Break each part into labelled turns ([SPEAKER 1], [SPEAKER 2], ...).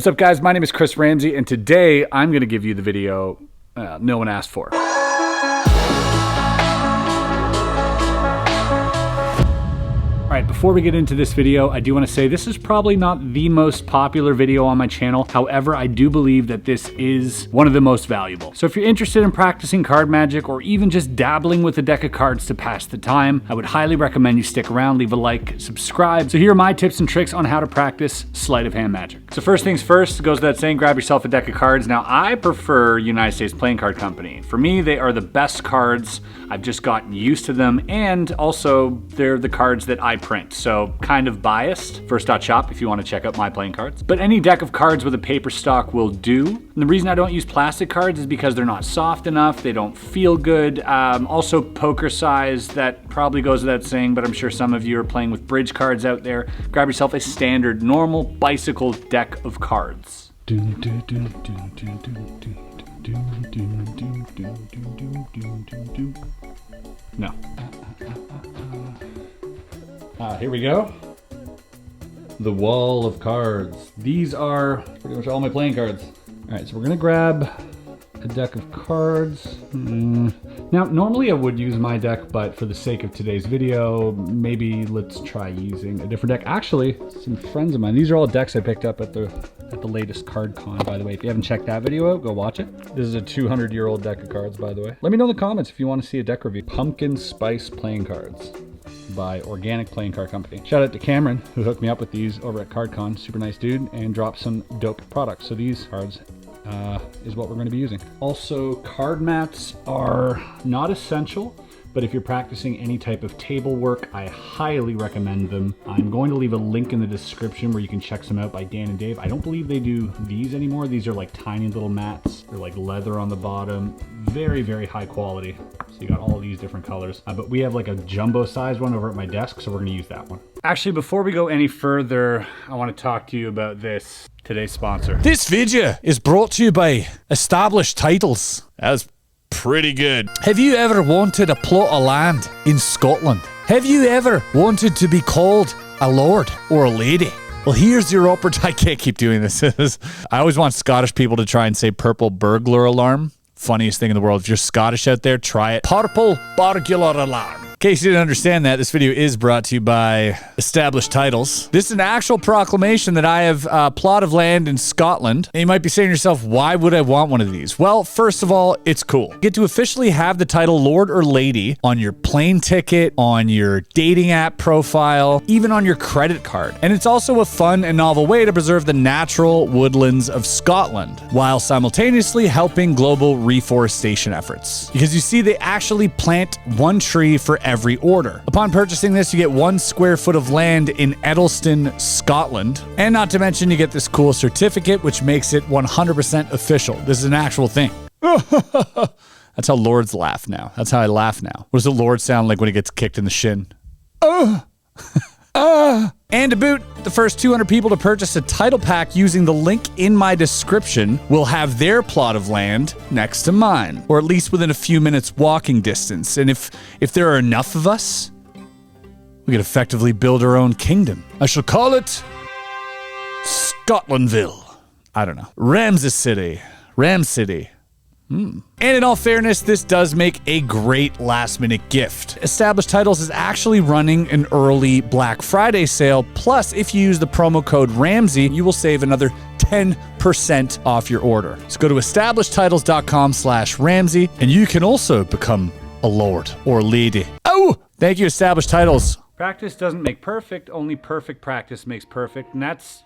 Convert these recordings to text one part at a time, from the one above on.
[SPEAKER 1] What's up guys, my name is Chris Ramsay and today I'm gonna give you the video no one asked for. Alright, before we get into this video, I do want to say this is probably not the most popular video on my channel. However, I do believe that this is one of the most valuable. So if you're interested in practicing card magic or even just dabbling with a deck of cards to pass the time, I would highly recommend you stick around, leave a like, subscribe. So here are my tips and tricks on how to practice sleight of hand magic. So first things first, goes without saying, grab yourself a deck of cards. Now I prefer United States Playing Card Company. For me, they are the best cards. I've just gotten used to them, and also they're the cards that I print, so kind of biased. First.shop if you want to check out my playing cards. But any deck of cards with a paper stock will do. And the reason I don't use plastic cards is because they're not soft enough, they don't feel good. Also poker size, that probably goes without saying, but I'm sure some of you are playing with bridge cards out there. Grab yourself a standard, normal bicycle deck of cards. No. Here we go. The wall of cards. These are pretty much all my playing cards. All right, so we're gonna grab a deck of cards. Now, normally I would use my deck, but for the sake of today's video, maybe let's try using a different deck. Actually, some friends of mine, these are all decks I picked up at the latest card con, by the way. If you haven't checked that video out, go watch it. This is a 200-year-old deck of cards, by the way. Let me know in the comments if you want to see a deck review. Pumpkin Spice Playing Cards by Organic Playing Card Company. Shout out to Cameron, who hooked me up with these over at CardCon. Super nice dude, and dropped some dope products. So these cards is what we're going to be using. Also, card mats are not essential, but if you're practicing any type of table work, I highly recommend them. I'm going to leave a link in the description where you can check some out by Dan and Dave. I don't believe they do these anymore. These are like tiny little mats. They're like leather on the bottom. Very, very high quality. So you got all these different colors. But we have like a jumbo size one over at my desk, so we're gonna use that one. Actually, before we go any further, I want to talk to you about this. Today's sponsor.
[SPEAKER 2] This video is brought to you by Established Titles. That's pretty good. Have you ever wanted a plot of land in Scotland? Have you ever wanted to be called a lord or a lady? Well, here's your opportunity. I can't keep doing this. I always want Scottish people to try and say purple burglar alarm. Funniest thing in the world. If you're Scottish out there, try it. Purple burglar alarm. In case you didn't understand that, this video is brought to you by Established Titles. This is an actual proclamation that I have a plot of land in Scotland. And you might be saying to yourself, why would I want one of these? Well, first of all, it's cool. You get to officially have the title Lord or Lady on your plane ticket, on your dating app profile, even on your credit card. And it's also a fun and novel way to preserve the natural woodlands of Scotland, while simultaneously helping global reforestation efforts. Because you see, they actually plant one tree for every order. Upon purchasing this, you get 1 square foot of land in Edelston, Scotland. And not to mention, you get this cool certificate, which makes it 100% official. This is an actual thing. That's how lords laugh now. That's how I laugh now. What does a lord sound like when he gets kicked in the shin? And to boot, the first 200 people to purchase a title pack using the link in my description will have their plot of land next to mine, or at least within a few minutes walking distance. And if there are enough of us, we could effectively build our own kingdom. I shall call it Scotlandville. I don't know. Ramsay. And in all fairness, this does make a great last-minute gift. Established Titles is actually running an early Black Friday sale. Plus, if you use the promo code Ramsay, you will save another 10% off your order. So go to establishedtitles.com/Ramsay, and you can also become a lord or lady. Oh, thank you, Established Titles.
[SPEAKER 1] Practice doesn't make perfect, only perfect practice makes perfect. And that's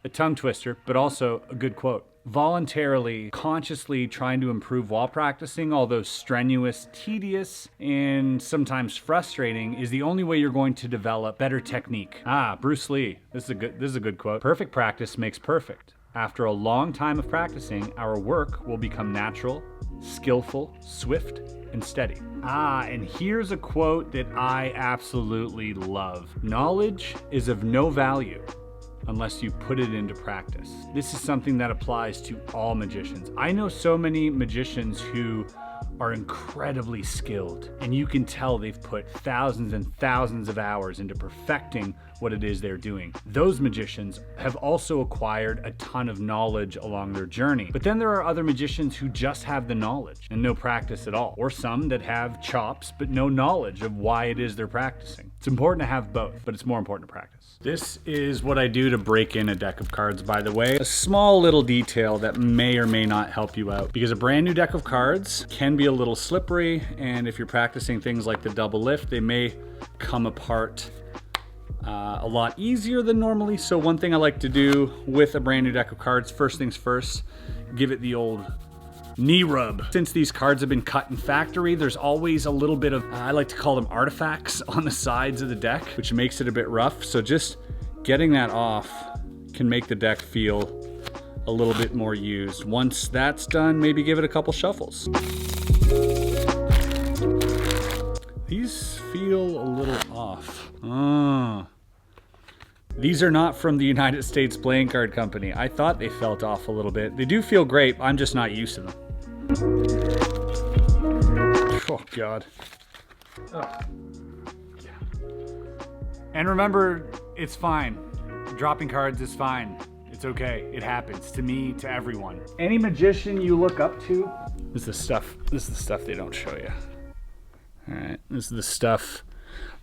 [SPEAKER 1] a tongue twister, but also a good quote. Voluntarily, consciously trying to improve while practicing, although strenuous, tedious, and sometimes frustrating, is the only way you're going to develop better technique. Bruce Lee. This is a good quote. Perfect practice makes perfect. After a long time of practicing, our work will become natural, skillful, swift, and steady. And here's a quote that I absolutely love. Knowledge is of no value unless you put it into practice. This is something that applies to all magicians. I know so many magicians who are incredibly skilled, and you can tell they've put thousands and thousands of hours into perfecting what it is they're doing. Those magicians have also acquired a ton of knowledge along their journey. But then there are other magicians who just have the knowledge and no practice at all, or some that have chops but no knowledge of why it is they're practicing. It's important to have both, but it's more important to practice. This is what I do to break in a deck of cards, by the way. A small little detail that may or may not help you out, because a brand new deck of cards can be a little slippery, and if you're practicing things like the double lift, they may come apart a lot easier than normally. So one thing I like to do with a brand new deck of cards, first things first, give it the old knee rub. Since these cards have been cut in factory, there's always a little bit of, I like to call them artifacts on the sides of the deck, which makes it a bit rough. So just getting that off can make the deck feel a little bit more used. Once that's done, maybe give it a couple shuffles. These feel a little off. These are not from the United States Playing Card Company. I thought they felt off a little bit. They do feel great. I'm just not used to them. Oh, God. Oh. And remember, it's fine. Dropping cards is fine. It's okay. It happens to me, to everyone. Any magician you look up to, this is the stuff they don't show you. All right, this is the stuff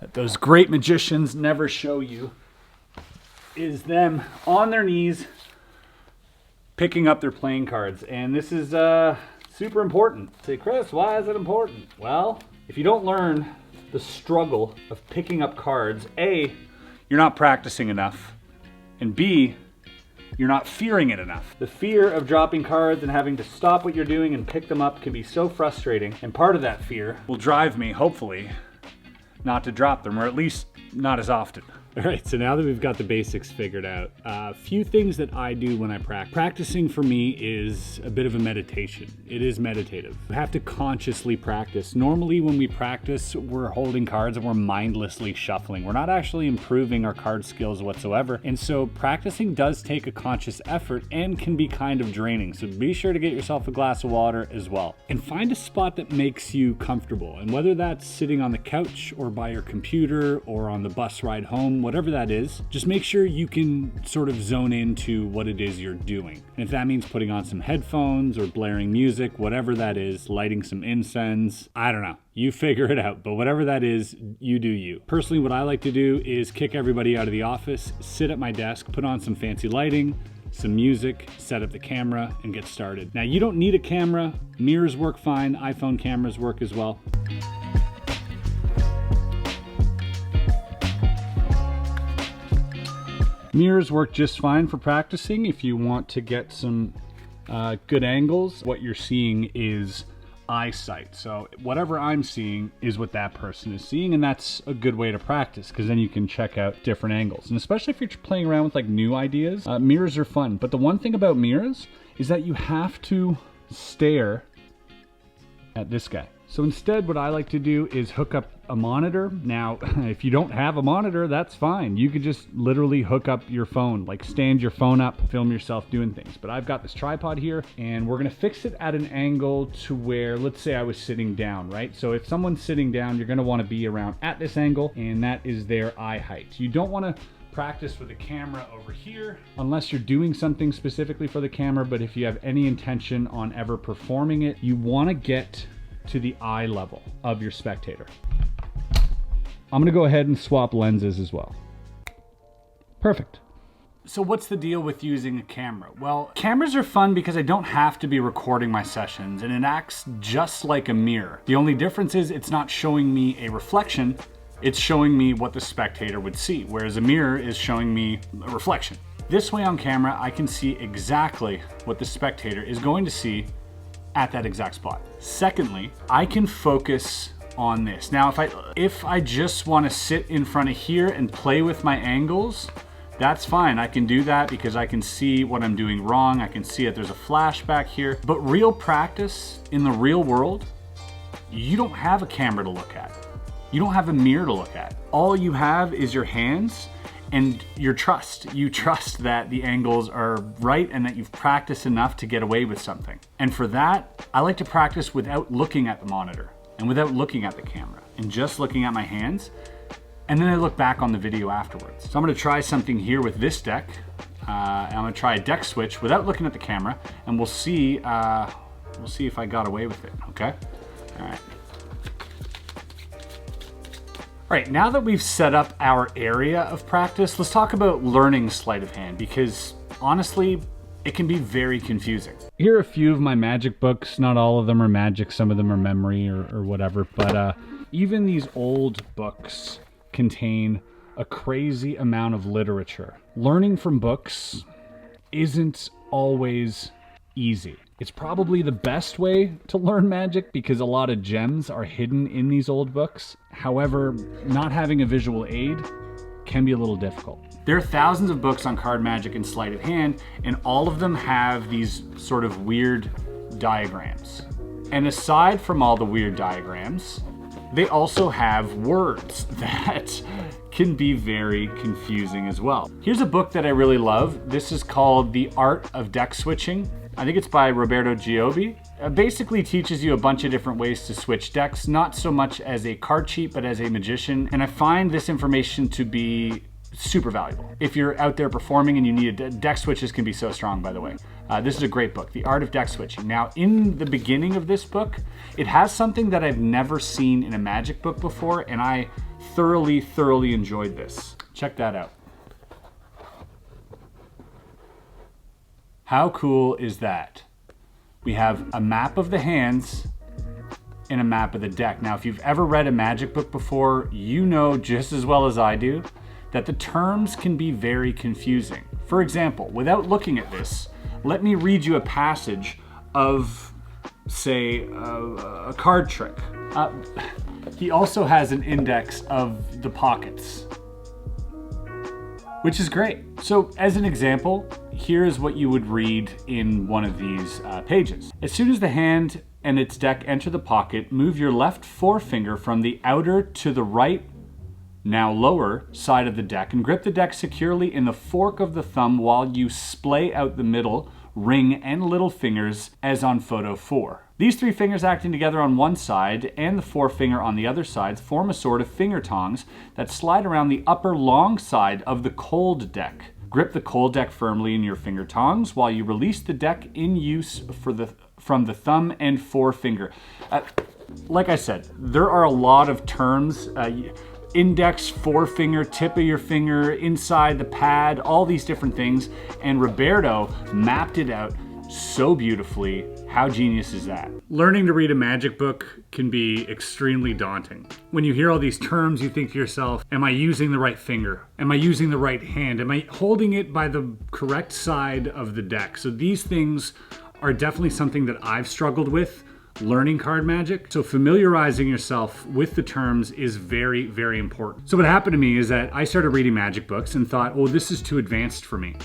[SPEAKER 1] that those great magicians never show you, is them on their knees picking up their playing cards. And this is super important. Say, Chris, why is it important? Well, if you don't learn the struggle of picking up cards, A, you're not practicing enough, and B, you're not fearing it enough. The fear of dropping cards and having to stop what you're doing and pick them up can be so frustrating, and part of that fear will drive me, hopefully, not to drop them, or at least not as often. All right, so now that we've got the basics figured out, a few things that I do when I practice. Practicing for me is a bit of a meditation. It is meditative. You have to consciously practice. Normally when we practice, we're holding cards and we're mindlessly shuffling. We're not actually improving our card skills whatsoever. And so practicing does take a conscious effort and can be kind of draining. So be sure to get yourself a glass of water as well. And find a spot that makes you comfortable. And whether that's sitting on the couch or by your computer or on the bus ride home, whatever that is, just make sure you can sort of zone into what it is you're doing. And if that means putting on some headphones or blaring music, whatever that is, lighting some incense, I don't know. You figure it out, but whatever that is, you do you. Personally, what I like to do is kick everybody out of the office, sit at my desk, put on some fancy lighting, some music, set up the camera, and get started. Now, you don't need a camera. Mirrors work fine. iPhone cameras work as well. Mirrors work just fine for practicing if you want to get some good angles. What you're seeing is eyesight. So whatever I'm seeing is what that person is seeing, and that's a good way to practice, because then you can check out different angles. And especially if you're playing around with like new ideas, mirrors are fun. But the one thing about mirrors is that you have to stare at this guy. So instead, what I like to do is hook up a monitor. Now, if you don't have a monitor, that's fine. You could just literally hook up your phone, like stand your phone up, film yourself doing things. But I've got this tripod here, and we're gonna fix it at an angle to where, let's say I was sitting down, right? So if someone's sitting down, you're gonna wanna be around at this angle, and that is their eye height. You don't wanna practice with a camera over here unless you're doing something specifically for the camera, but if you have any intention on ever performing it, you wanna get to the eye level of your spectator. I'm gonna go ahead and swap lenses as well. Perfect. So what's the deal with using a camera? Well, cameras are fun because I don't have to be recording my sessions, and it acts just like a mirror. The only difference is it's not showing me a reflection, it's showing me what the spectator would see, whereas a mirror is showing me a reflection. This way on camera, I can see exactly what the spectator is going to see at that exact spot. Secondly, I can focus on this. Now, if I just want to sit in front of here and play with my angles, that's fine. I can do that because I can see what I'm doing wrong. I can see it. There's a flashback here. But real practice in the real world, you don't have a camera to look at. You don't have a mirror to look at. All you have is your hands, and you trust that the angles are right and that you've practiced enough to get away with something. And for that, I like to practice without looking at the monitor and without looking at the camera and just looking at my hands. And then I look back on the video afterwards. So I'm gonna try something here with this deck. I'm gonna try a deck switch without looking at the camera, and we'll see if I got away with it, okay? All right. All right, now that we've set up our area of practice, let's talk about learning sleight of hand, because honestly, it can be very confusing. Here are a few of my magic books. Not all of them are magic, some of them are memory or whatever, but even these old books contain a crazy amount of literature. Learning from books isn't always easy. It's probably the best way to learn magic because a lot of gems are hidden in these old books. However, not having a visual aid can be a little difficult. There are thousands of books on card magic and sleight of hand, and all of them have these sort of weird diagrams. And aside from all the weird diagrams, they also have words that can be very confusing as well. Here's a book that I really love. This is called The Art of Deck Switching. I think it's by Roberto Giobbi. It basically teaches you a bunch of different ways to switch decks, not so much as a card cheat, but as a magician. And I find this information to be super valuable. If you're out there performing and you need deck switches can be so strong, by the way. This is a great book, The Art of Deck Switching. Now, in the beginning of this book, it has something that I've never seen in a magic book before, and I thoroughly enjoyed this. Check that out. How cool is that? We have a map of the hands and a map of the deck. Now, if you've ever read a magic book before, you know just as well as I do that the terms can be very confusing. For example, without looking at this, let me read you a passage of, say, a card trick. He also has an index of the pockets, which is great. So as an example, here's what you would read in one of these pages. As soon as the hand and its deck enter the pocket, move your left forefinger from the outer to the right, now lower, side of the deck and grip the deck securely in the fork of the thumb while you splay out the middle, ring, and little fingers as on photo 4. These three fingers acting together on one side and the forefinger on the other side form a sort of finger tongs that slide around the upper long side of the cold deck. Grip the cold deck firmly in your finger tongs while you release the deck in use from the thumb and forefinger. Like I said, there are a lot of terms. Index, forefinger, tip of your finger, inside the pad, all these different things. And Roberto mapped it out so beautifully. How genius is that? Learning to read a magic book can be extremely daunting. When you hear all these terms, you think to yourself, am I using the right finger? Am I using the right hand? Am I holding it by the correct side of the deck? So these things are definitely something that I've struggled with learning card magic. So familiarizing yourself with the terms is very important. So what happened to me is that I started reading magic books and thought, oh, this is too advanced for me.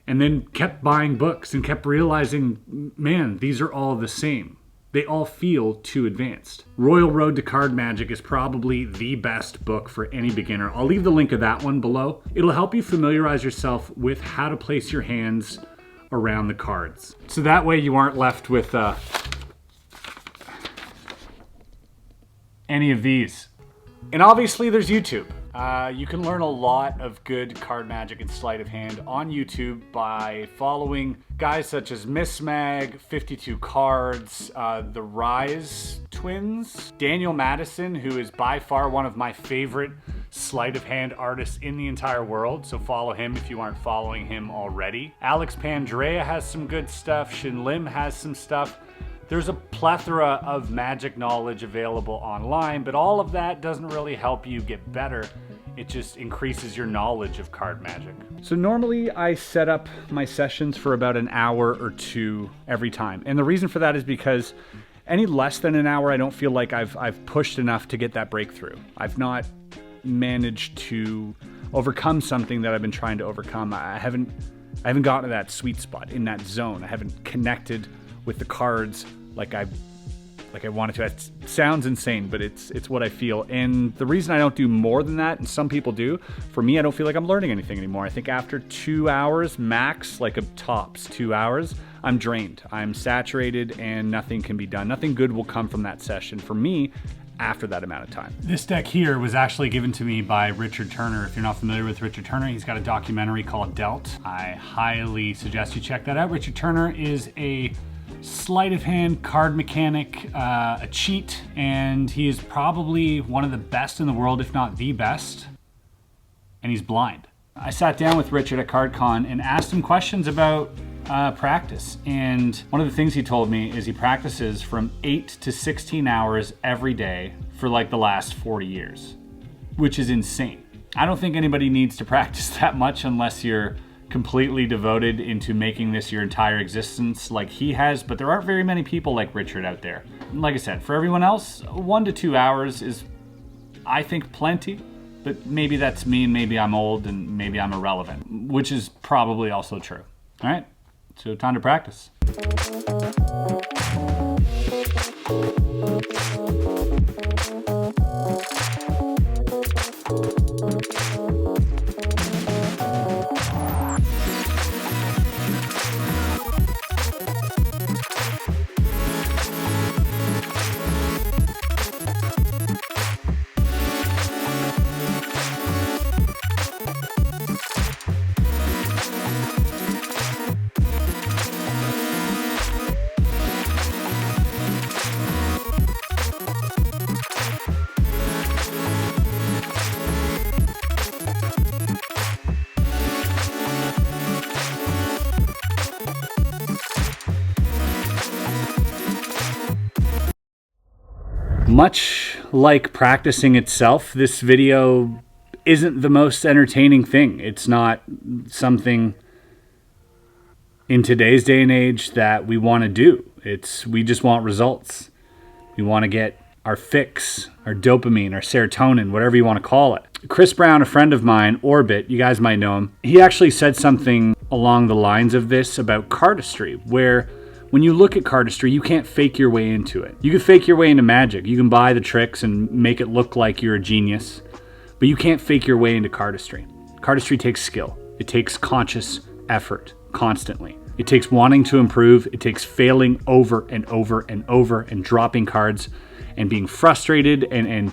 [SPEAKER 1] And then kept buying books and kept realizing, man, these are all the same. They all feel too advanced. Royal Road to Card Magic is probably the best book for any beginner. I'll leave the link of that one below. It'll help you familiarize yourself with how to place your hands around the cards. So that way you aren't left with any of these. And obviously there's YouTube. You can learn a lot of good card magic and sleight of hand on YouTube by following guys such as Miss Mag, 52 Cards, the Rise Twins, Daniel Madison, who is by far one of my favorite sleight of hand artists in the entire world, so follow him if you aren't following him already. Alex Pandrea has some good stuff, Shin Lim has some stuff. There's a plethora of magic knowledge available online, but all of that doesn't really help you get better. It just increases your knowledge of card magic. So normally I set up my sessions for about an hour or two every time. And the reason for that is because any less than an hour, I don't feel like I've pushed enough to get that breakthrough. I've not managed to overcome something that I've been trying to overcome. I haven't gotten to that sweet spot, in that zone. I haven't connected with the cards like I like I wanted to. It sounds insane, but it's what I feel. And the reason I don't do more than that, and some people do, for me, I don't feel like I'm learning anything anymore. I think after 2 hours max, like a tops 2 hours, I'm drained. I'm saturated and nothing can be done. Nothing good will come from that session for me after that amount of time. This deck here was actually given to me by Richard Turner. If you're not familiar with Richard Turner, he's got a documentary called Dealt. I highly suggest you check that out. Richard Turner is a sleight of hand card mechanic, a cheat, and he is probably one of the best in the world, if not the best, and he's blind. I sat down with Richard at CardCon and asked him questions about practice, and one of the things he told me is he practices from 8 to 16 hours every day for like the last 40 years, which is insane. I don't think anybody needs to practice that much unless you're completely devoted into making this your entire existence like he has, but there aren't very many people like Richard out there. And like I said, for everyone else, 1 to 2 hours is, I think, plenty, but maybe that's me and maybe I'm old and maybe I'm irrelevant, which is probably also true. All right, so time to practice. Much like practicing itself, this video isn't the most entertaining thing. It's not something in today's day and age that we want to do. We just want results. We want to get our fix, our dopamine, our serotonin, whatever you want to call it. Chris Brown, a friend of mine, Orbit, you guys might know him, he actually said something along the lines of this about cardistry, where when you look at cardistry, you can't fake your way into it. You can fake your way into magic. You can buy the tricks and make it look like you're a genius, but you can't fake your way into cardistry. Cardistry takes skill. It takes conscious effort constantly. It takes wanting to improve. It takes failing over and over and over and dropping cards and being frustrated and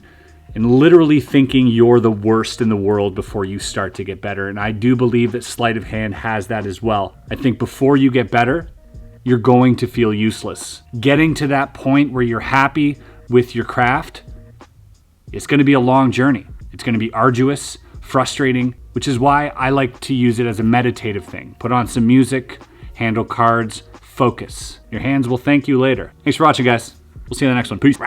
[SPEAKER 1] literally thinking you're the worst in the world before you start to get better. And I do believe that sleight of hand has that as well. I think before you get better, you're going to feel useless. Getting to that point where you're happy with your craft, it's going to be a long journey. It's going to be arduous, frustrating, which is why I like to use it as a meditative thing. Put on some music, handle cards, focus. Your hands will thank you later. Thanks for watching, guys. We'll see you in the next one. Peace.